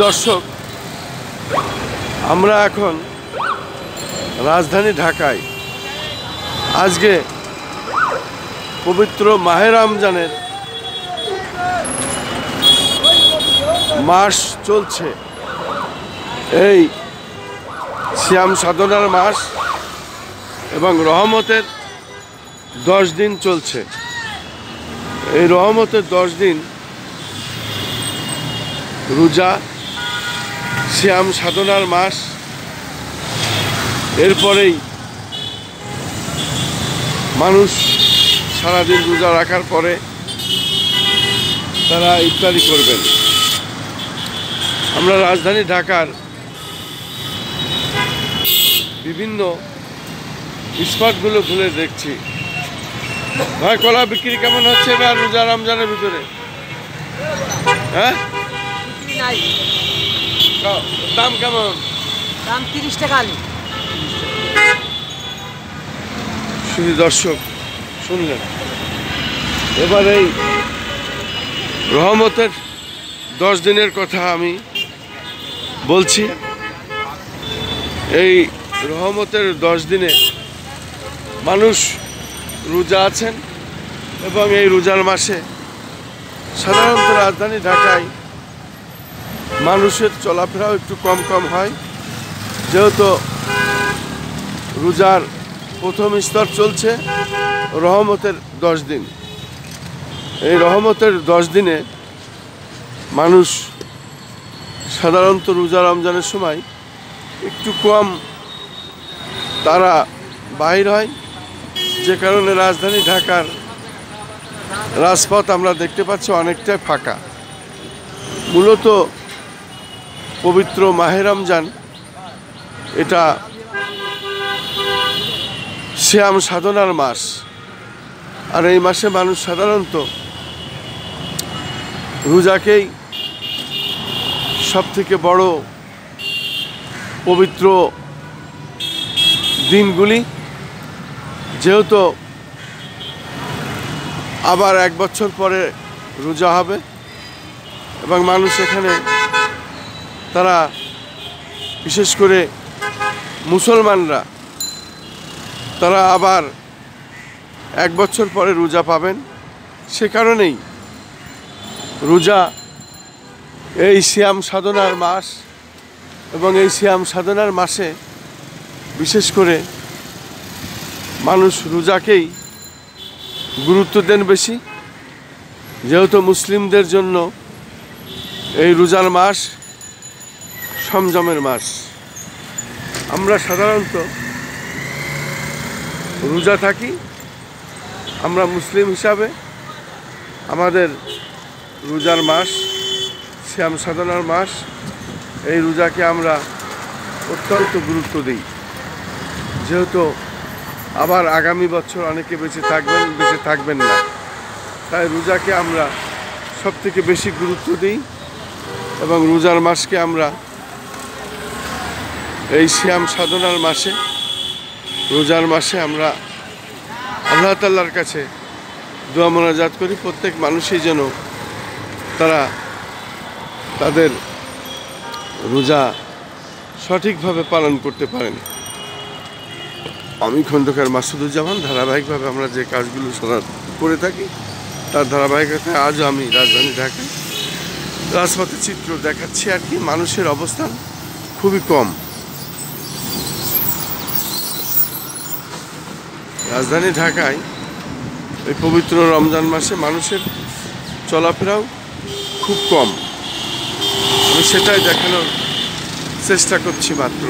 দর্শক, আমরা এখন রাজধানী ঢাকায়। আজকে পবিত্র মাহে রমজানের মাস চলছে, এই সিয়াম সাধনার মাস এবং রহমতের 10 দিন চলছে। এই রহমতের 10 দিন রোজা, সিয়াম সাধনার মাস। এরপরেই মানুষ সারাদিন রোজা রাখার পরে তারা ইফতারি করবেন। আমরা রাজধানী ঢাকার বিভিন্ন স্পটগুলো ঘুরে দেখছি। ভাই, কলা বিক্রি কেমন হচ্ছে এবার রোজা রমজানের ভিতরে? হ্যাঁ, দাম কেমন? দাম 30 টাকা। শুধু দর্শক শুনলেন, এবার এই রহমতের 10 দিনের কথা আমি বলছি। এই রহমতের 10 দিনে মানুষ রোজা আছেন এবং এই রোজার মাসে সাধারণত রাজধানী ঢাকায় মানুষের চলাফেরাও একটু কম হয়, যেহেতু রোজার প্রথম স্তর চলছে রহমতের 10 দিন। এই রহমতের 10 দিনে মানুষ সাধারণত রোজা রমজানের সময় একটু কম তারা বাহির হয়, যে কারণে রাজধানী ঢাকার রাজপথ আমরা দেখতে পাচ্ছি অনেকটাই ফাঁকা। মূলত পবিত্র মাহে রমজান এটা সিয়াম সাধনার মাস, আর এই মাসে মানুষ সাধারণত রোজাকেই সবথেকে বড় পবিত্র দিনগুলি, যেহেতু আবার 1 বছর পরে রোজা হবে এবং মানুষ এখানে তারা বিশেষ করে মুসলমানরা তারা আবার 1 বছর পরে রোজা পাবেন। সে কারণেই রোজা এই সিয়াম সাধনার মাস এবং এই সিয়াম সাধনার মাসে বিশেষ করে মানুষ রোজাকেই গুরুত্ব দেন বেশি, যেহেতু মুসলিমদের জন্য এই রোজার মাস সংযমের মাস। আমরা সাধারণত রোজা থাকি, আমরা মুসলিম হিসাবে আমাদের রোজার মাস সিয়াম সাধনার মাস, এই রোজাকে আমরা অত্যন্ত গুরুত্ব দিই, যেহেতু আবার আগামী বছর অনেকে বেঁচে থাকবেন না, তাই রোজাকে আমরা সবথেকে বেশি গুরুত্ব দিই এবং রোজার মাসকে আমরা এই সিয়াম সাধনার মাসে রোজার মাসে আমরা আল্লাহ তাআলার কাছে দোয়া মোনাজাত করি প্রত্যেক মানুষই যেন তারা তাদের রোজা সঠিকভাবে পালন করতে পারেন। আমি খন্দকার মাসুদুজ্জামান। ধারাবাহিকভাবে আমরা যে কাজগুলো করে থাকি তার ধারাবাহিকতায় আজও আমি রাজধানী ঢাকায় রাজপথের চিত্র দেখাচ্ছি আর কি। মানুষের অবস্থান খুবই কম। রাজধানী ঢাকায় এই পবিত্র রমজান মাসে মানুষের চলাফেরাও খুব কম। আমি সেটাই দেখানোর চেষ্টা করছি মাত্র।